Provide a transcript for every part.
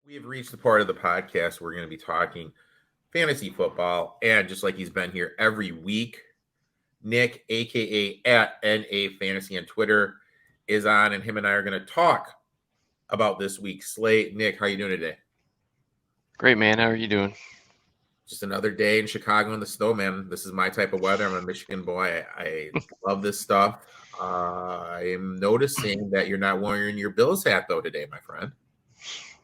We have reached the part of the podcast where we're going to be talking fantasy football. And just like he's been here every week, Nick, aka at NA Fantasy on Twitter, is on, and him and I are going to talk about this week's slate. Nick, how you doing today? Great, man. How are you doing? Just another day in Chicago in the snow, man. This is my type of weather. I'm a Michigan boy. I love this stuff. I am noticing that you're not wearing your Bills hat, though, today, my friend.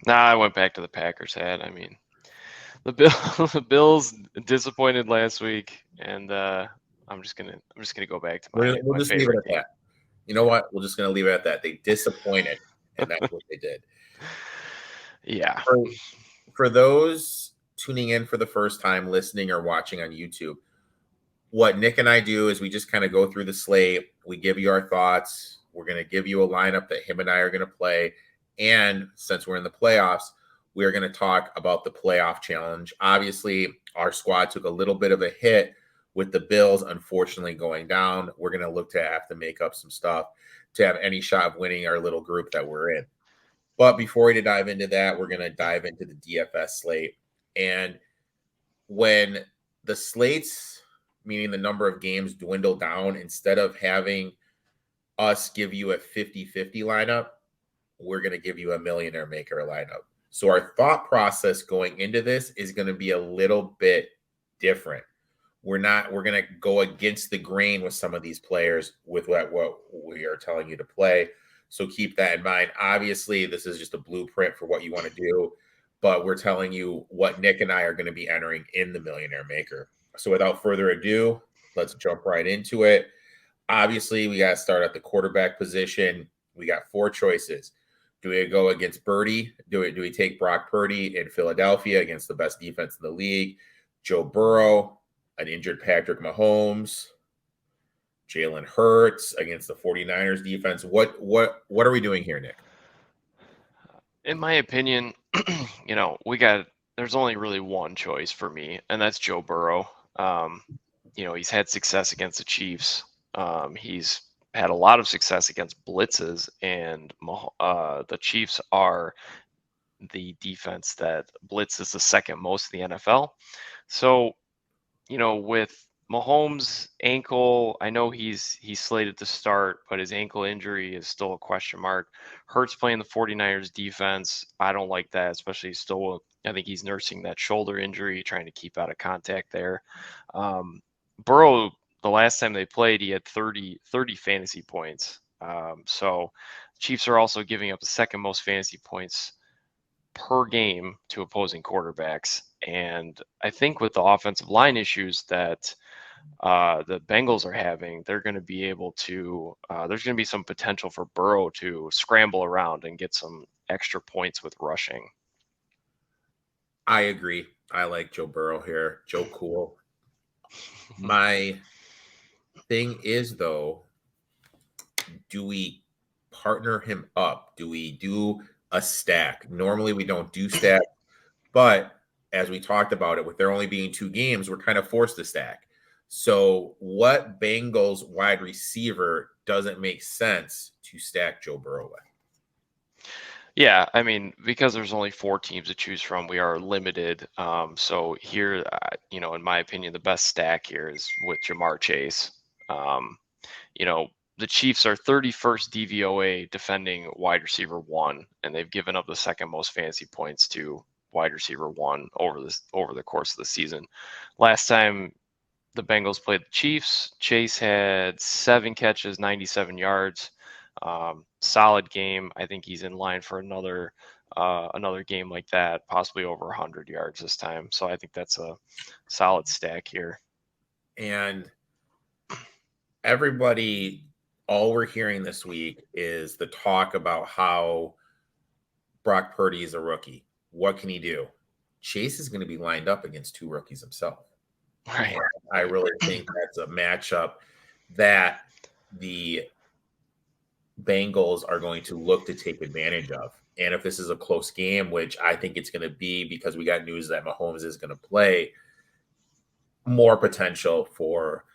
Nah, I went back to the Packers hat. I mean, the Bills disappointed last week, and I'm just gonna go back to my We'll just leave it favorite at team. that. You know what? We're just going to leave it at that. They disappointed, and that's what they did. Yeah. For those tuning in for the first time, listening or watching on YouTube, what Nick and I do is we just kind of go through the slate. We give you our thoughts. We're going to give you a lineup that him and I are going to play. And since we're in the playoffs, we are going to talk about the playoff challenge. Obviously, our squad took a little bit of a hit with the Bills, unfortunately, going down. We're going to look to have to make up some stuff to have any shot of winning our little group that we're in. But before we dive into that, we're going to dive into the DFS slate. And when the slates, meaning the number of games, dwindle down, instead of having us give you a 50-50 lineup, we're going to give you a millionaire maker lineup. So our thought process going into this is going to be a little bit different. We're going to go against the grain with some of these players with what we are telling you to play. So keep that in mind. Obviously, this is just a blueprint for what you want to do, but we're telling you what Nick and I are going to be entering in the Millionaire Maker. So without further ado, let's jump right into it. Obviously, we got to start at the quarterback position. We got four choices. Do we go against Birdie? Do we take Brock Purdy in Philadelphia against the best defense in the league? Joe Burrow, an injured Patrick Mahomes, Jalen Hurts against the 49ers defense. What are we doing here, Nick? In my opinion, there's only really one choice for me, and that's Joe Burrow. He's had success against the Chiefs. He's had a lot of success against blitzes, and the Chiefs are the defense that blitzes the second most in the NFL. So, with Mahomes' ankle, I know he's slated to start, but his ankle injury is still a question mark. Hurts playing the 49ers defense. I don't like that, especially I think he's nursing that shoulder injury, trying to keep out of contact there. Burrow, the last time they played, he had 30 fantasy points. So Chiefs are also giving up the second most fantasy points per game to opposing quarterbacks. And I think with the offensive line issues that the Bengals are having, they're going to be able to, there's going to be some potential for Burrow to scramble around and get some extra points with rushing. I agree. I like Joe Burrow here. Joe Cool. My thing is, though, do we partner him up? Do we do a stack? Normally we don't do stack, but as we talked about it, with there only being two games, we're kind of forced to stack. So what Bengals wide receiver doesn't make sense to stack Joe Burrow with? Yeah, I mean, because there's only 4 teams to choose from, we are limited. So here, in my opinion, the best stack here is with Jamar Chase. The Chiefs are 31st DVOA defending wide receiver 1, and they've given up the second most fantasy points to wide receiver 1 over the course of the season. Last time the Bengals played the Chiefs, Chase had 7 catches, 97 yards. Solid game. I think he's in line for another game like that, possibly over 100 yards this time. So I think that's a solid stack here. And everybody, all we're hearing this week is the talk about how Brock Purdy is a rookie. What can he do? Chase is going to be lined up against 2 rookies himself. Right. And I really think that's a matchup that the Bengals are going to look to take advantage of. And if this is a close game, which I think it's going to be because we got news that Mahomes is going to play, more potential for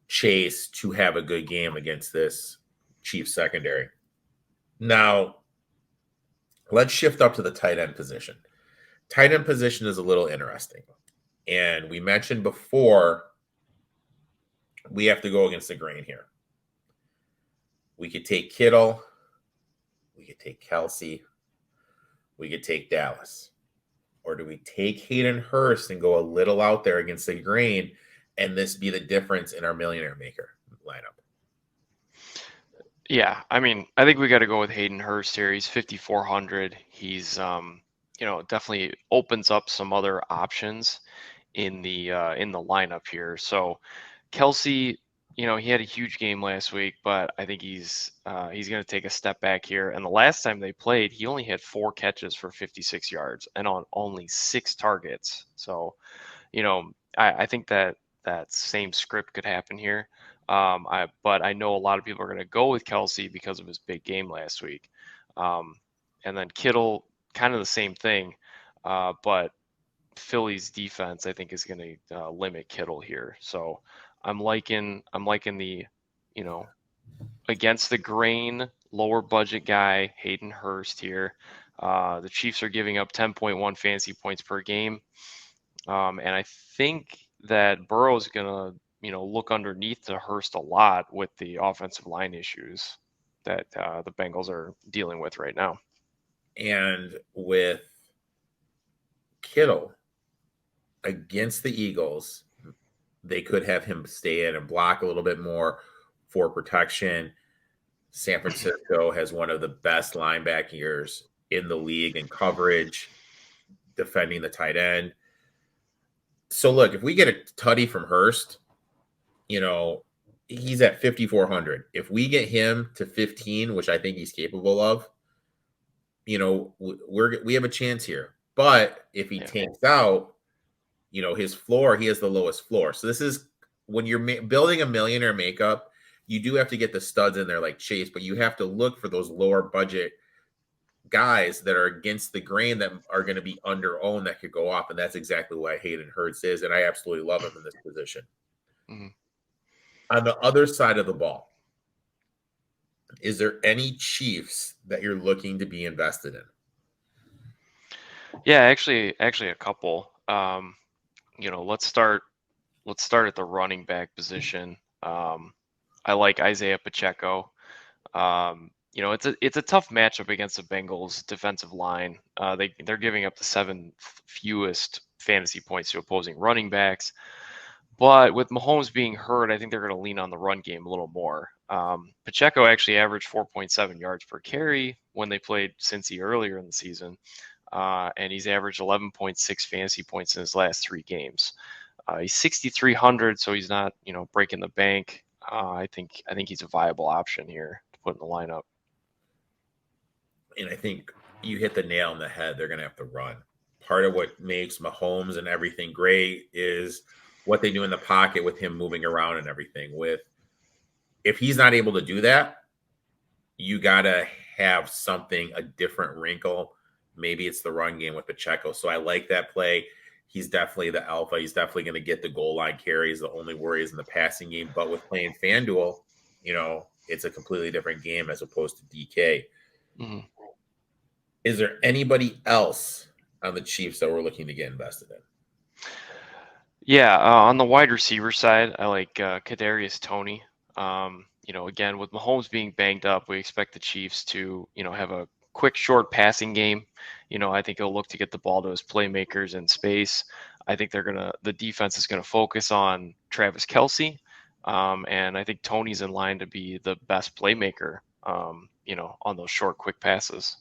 Chase to have a good game against this Chiefs secondary. Now, Let's shift up to the tight end position. Tight end position is a little interesting. And we mentioned before, we have to go against the grain here. We could take Kittle. We could take Kelsey. We could take Dallas. Or do we take Hayden Hurst and go a little out there against the grain and this be the difference in our millionaire maker lineup? Yeah, I mean, I think we got to go with Hayden Hurst here. He's 5,400. He's definitely opens up some other options in the lineup here. So Kelsey, he had a huge game last week, but I think he's going to take a step back here. And the last time they played, he only had 4 catches for 56 yards and on only 6 targets. So, I think that same script could happen here. But I know a lot of people are going to go with Kelsey because of his big game last week. And then Kittle, kind of the same thing. But Philly's defense, I think, is going to limit Kittle here. So I'm liking the, against the grain, lower budget guy, Hayden Hurst here. The Chiefs are giving up 10.1 fantasy points per game. And I think that Burrow's going to, look underneath the Hurst a lot with the offensive line issues that the Bengals are dealing with right now. And with Kittle against the Eagles, they could have him stay in and block a little bit more for protection. San Francisco has one of the best linebackers in the league in coverage, defending the tight end. So look, if we get a tutty from Hurst, he's at 5,400. If we get him to 15, which I think he's capable of, we have a chance here. But if he tanks out, his floor, he has the lowest floor. So this is when you're building a millionaire makeup, you do have to get the studs in there like Chase, but you have to look for those lower budget guys that are against the grain that are going to be under owned that could go off. And that's exactly why Hayden Hurst is. And I absolutely love him in this position. Mm-hmm. On the other side of the ball, is there any Chiefs that you're looking to be invested in? Yeah, actually a couple. Let's start at the running back position. I like Isaiah Pacheco. It's a tough matchup against the Bengals defensive line. They're giving up the 7th fewest fantasy points to opposing running backs. But with Mahomes being hurt, I think they're going to lean on the run game a little more. Pacheco actually averaged 4.7 yards per carry when they played Cincy earlier in the season. And he's averaged 11.6 fantasy points in his last 3 games. He's 6,300, so he's not, breaking the bank. I think he's a viable option here to put in the lineup. And I think you hit the nail on the head. They're going to have to run. Part of what makes Mahomes and everything great is what they do in the pocket with him moving around and everything. If he's not able to do that, you got to have something, a different wrinkle. Maybe it's the run game with Pacheco. So I like that play. He's definitely the alpha. He's definitely going to get the goal line carries. The only worry is in the passing game. But with playing FanDuel, it's a completely different game as opposed to DK. Mm-hmm. Is there anybody else on the Chiefs that we're looking to get invested in? Yeah, on the wide receiver side, I like Kadarius Toney. Again, with Mahomes being banged up, we expect the Chiefs to, have a quick, short passing game. I think he'll look to get the ball to his playmakers in space. I think the defense is going to focus on Travis Kelce. And I think Toney's in line to be the best playmaker, on those short, quick passes.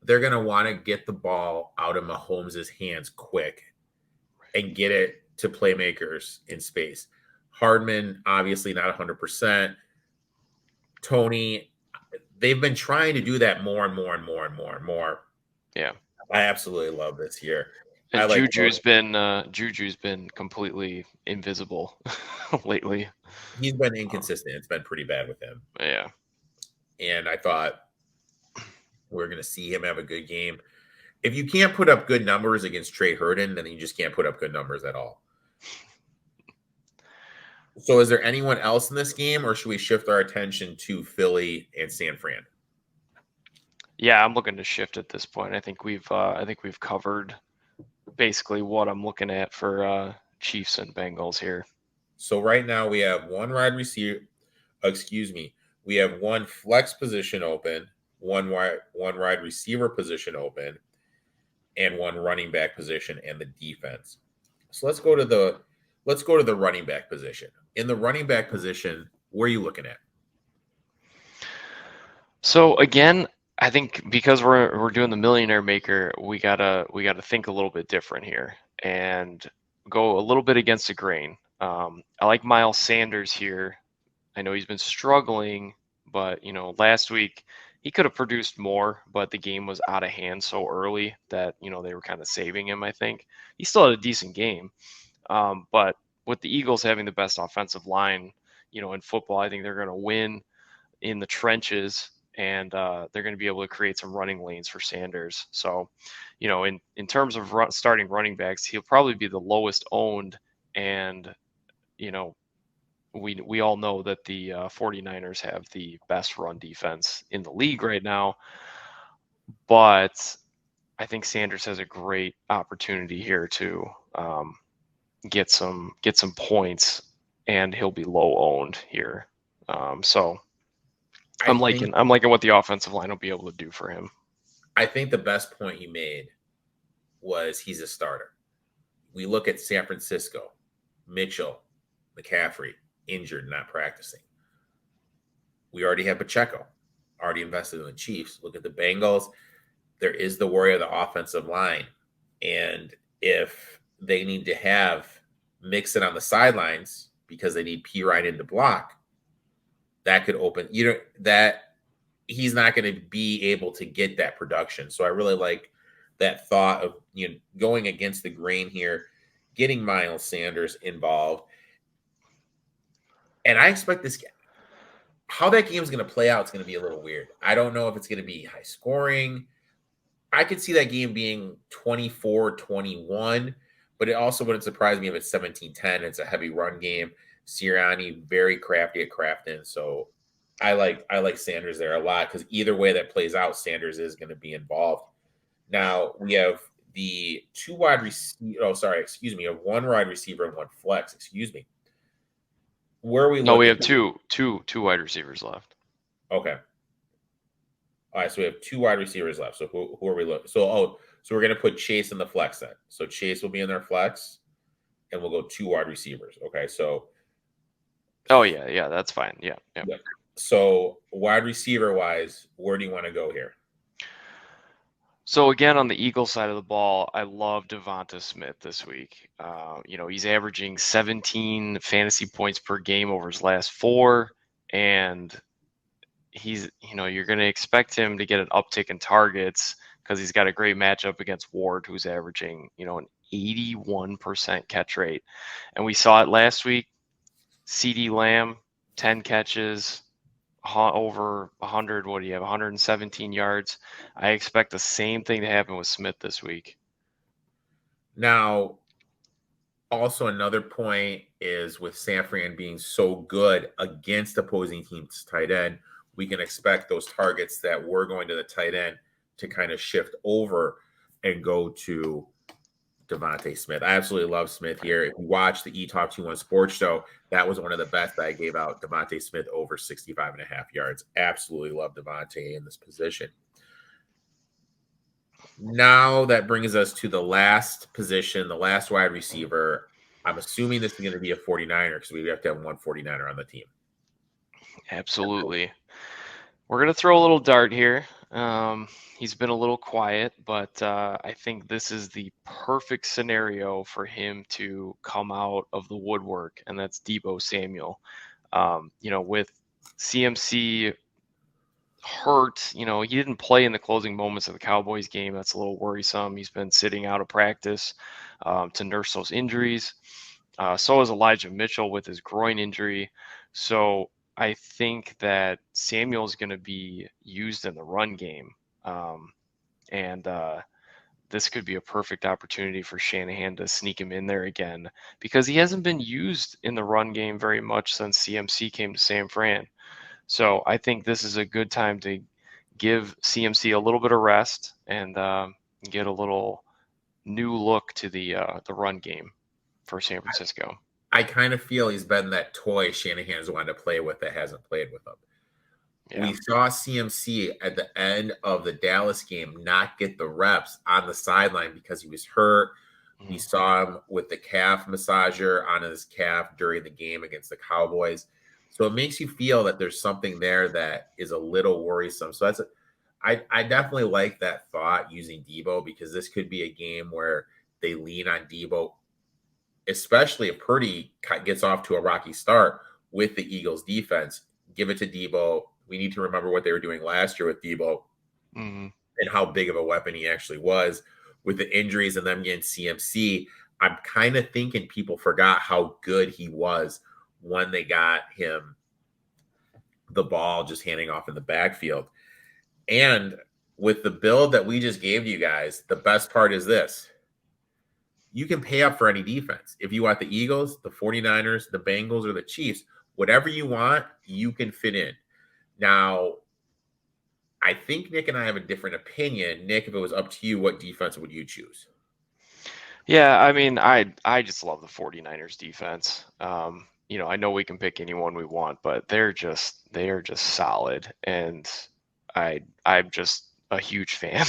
They're going to want to get the ball out of Mahomes' hands quick and get it to playmakers in space. Hardman, obviously not 100%. Toney, they've been trying to do that more and more and more and more and more. Yeah. I absolutely love this here. And Juju's been completely invisible lately. He's been inconsistent. It's been pretty bad with him. Yeah. And I thought we're going to see him have a good game. If you can't put up good numbers against Trey Herndon, then you just can't put up good numbers at all. So is there anyone else in this game, or should we shift our attention to Philly and San Fran? Yeah, I'm looking to shift at this point. I think we've covered basically what I'm looking at for Chiefs and Bengals here. So right now we have one wide receiver. Excuse me. We have one flex position open, one wide receiver position open, and one running back position and the defense. So let's go to the running back position. In the running back position, where are you looking at? So again, I think because we're doing the millionaire maker, we gotta think a little bit different here and go a little bit against the grain. I like Miles Sanders here. I know he's been struggling, but last week he could have produced more, but the game was out of hand so early that they were kind of saving him. I think he still had a decent game, but with the Eagles having the best offensive line, in football, I think they're going to win in the trenches, and they're going to be able to create some running lanes for Sanders. So, in terms of starting running backs, he'll probably be the lowest owned, and you know we all know that the 49ers have the best run defense in the league right now, but I think Sanders has a great opportunity here to get some points, and he'll be low owned here. So I I'm think liking I'm liking what the offensive line will be able to do for him. I think the best point you made was he's a starter. We look at San Francisco, Mitchell, McCaffrey, injured, not practicing. We already have Pacheco, already invested in the Chiefs. Look at the Bengals. There is the worry of the offensive line. And if they need to have Mixon on the sidelines because they need P. Ryan to block, that could open, that he's not going to be able to get that production. So I really like that thought of going against the grain here, getting Miles Sanders involved. And I expect this how that game is going to play out is going to be a little weird. I don't know if it's going to be high scoring. I could see that game being 24-21, but it also wouldn't surprise me if it's 17-10. It's a heavy run game. Sirianni very crafty at crafting, so I like Sanders there a lot because either way that plays out, Sanders is going to be involved. Now we have the two wide receiver. Oh, sorry, excuse me. A one wide receiver and one flex. Excuse me. Where are we No, we looking? have two wide receivers left. Okay. All right, so we have two wide receivers left. So who are we looking? So we're gonna put Chase in the flex then. So Chase will be in their flex, and we'll go two wide receivers. Okay, so Oh yeah, that's fine. Yeah, yeah. yeah. So wide receiver wise, where do you want to go here? So again, on the Eagles side of the ball, I love Devonta Smith this week. He's averaging 17 fantasy points per game over his last four, and you're going to expect him to get an uptick in targets because he's got a great matchup against Ward, who's averaging, an 81% catch rate. And we saw it last week. CD Lamb, 10 catches, over 100. What do you have? 117 yards. I expect the same thing to happen with Smith this week. Now, also another point is with San Fran being so good against opposing teams' tight end, we can expect those targets that were going to the tight end to kind of shift over and go to Devontae Smith. I absolutely love Smith here. If you watch the eTalk 21 Sports Show, that was one of the best that I gave out. Devontae Smith over 65 and a half yards. Absolutely love Devontae in this position. Now that brings us to the last position, the last wide receiver. I'm assuming this is going to be a 49er because we have to have one 49er on the team. Absolutely. We're going to throw a little dart here. He's been a little quiet, but I think this is the perfect scenario for him to come out of the woodwork, and that's Deebo Samuel. With CMC hurt, he didn't play in the closing moments of the Cowboys game. That's a little worrisome. He's been sitting out of practice to nurse those injuries. So is Elijah Mitchell with his groin injury. So I think that Samuel's going to be used in the run game. And this could be a perfect opportunity for Shanahan to sneak him in there again because he hasn't been used in the run game very much since CMC came to San Fran. So I think this is a good time to give CMC a little bit of rest and get a little new look to the run game for San Francisco. I kind of feel he's been that toy Shanahan's wanted to play with that hasn't played with him. Yeah. We saw CMC at the end of the Dallas game not get the reps on the sideline because he was hurt. We saw him with the calf massager on his calf during the game against the Cowboys. So it makes you feel that there's something there that is a little worrisome. So I definitely like that thought using Debo, because this could be a game where they lean on Debo, especially if Purdy gets off to a rocky start with the Eagles defense. Give it to Debo. We need to remember what they were doing last year with Debo and how big of a weapon he actually was with the injuries and them getting CMC. I'm kind of thinking people forgot how good he was when they got him the ball just handing off in the backfield. And with the build that we just gave you guys, the best part is this. You can pay up for any defense. If you want the Eagles, the 49ers, the Bengals, or the Chiefs, whatever you want, you can fit in. Now, I think Nick and I have a different opinion. Nick, if it was up to you, what defense would you choose? Yeah, I mean, I just love the 49ers defense. I know we can pick anyone we want, but they are just solid, and I'm just a huge fan.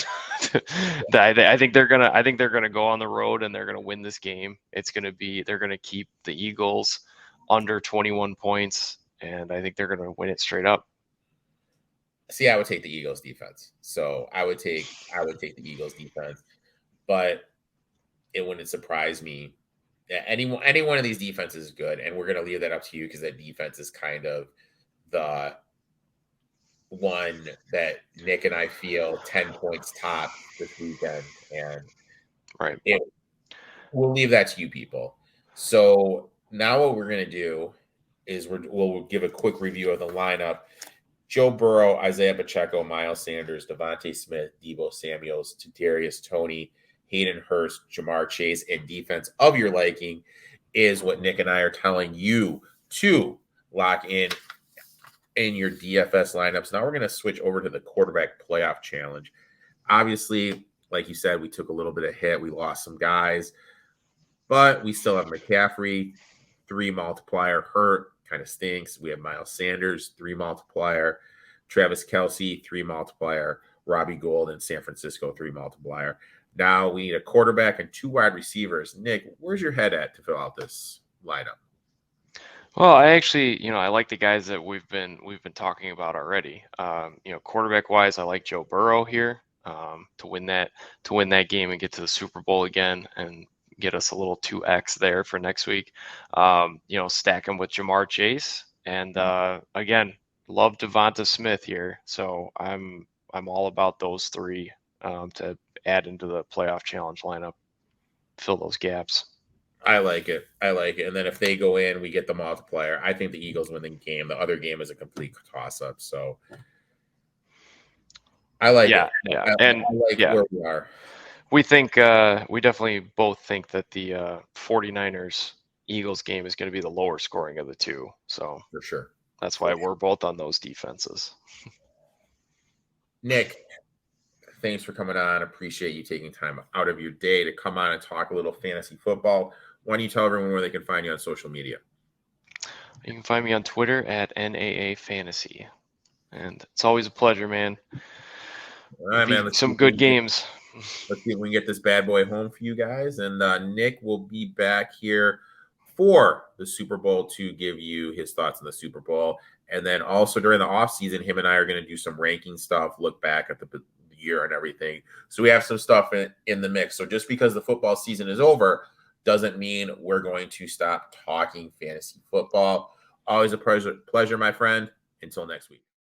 I think they're gonna go on the road and they're gonna win this game. They're gonna keep the Eagles under 21 points, and I think they're gonna win it straight up. See, I would take the Eagles defense. So I would take the Eagles defense, but it wouldn't surprise me. Any one of these defenses is good, and we're going to leave that up to you because that defense is kind of the one that Nick and I feel 10 points top this weekend, and right. We'll leave that to you people. So now what we're going to do is we'll give a quick review of the lineup. Joe Burrow, Isaiah Pacheco, Miles Sanders, Devontae Smith, Deebo Samuels, Kadarius Toney, Hayden Hurst, Jamar Chase, and defense of your liking is what Nick and I are telling you to lock in your DFS lineups. Now we're going to switch over to the quarterback playoff challenge. Obviously, like you said, we took a little bit of hit. We lost some guys, but we still have McCaffrey, 3 multiplier, hurt, kind of stinks. We have Miles Sanders, 3 multiplier, Travis Kelce, 3 multiplier, Robbie Gould in San Francisco, 3 multiplier. Now we need a quarterback and 2 wide receivers. Nick, where's your head at to fill out this lineup? Well, I actually, I like the guys that we've been talking about already. Quarterback wise, I like Joe Burrow here to win that game and get to the Super Bowl again and get us a little 2x there for next week. Stack him with Jamar Chase, and again, love Devonta Smith here. So I'm all about those 3 to add into the playoff challenge lineup, fill those gaps. I like it. And then if they go in, we get the multiplier. I think the Eagles win the game. The other game is a complete toss-up. So I like it. Yeah. I like where we are. We think we definitely both think that the 49ers Eagles game is going to be the lower scoring of the 2. So for sure. That's why we're both on those defenses. Nick, thanks for coming on. Appreciate you taking time out of your day to come on and talk a little fantasy football. Why don't you tell everyone where they can find you on social media? You can find me on Twitter at NAA Fantasy. And it's always a pleasure, man. All right, man. Some good games. Let's see if we can get this bad boy home for you guys. And Nick will be back here for the Super Bowl to give you his thoughts on the Super Bowl. And then also during the offseason, him and I are going to do some ranking stuff, look back at the year and everything. So we have some stuff in the mix. So just because the football season is over doesn't mean we're going to stop talking fantasy football. Always a pleasure, my friend. Until next week.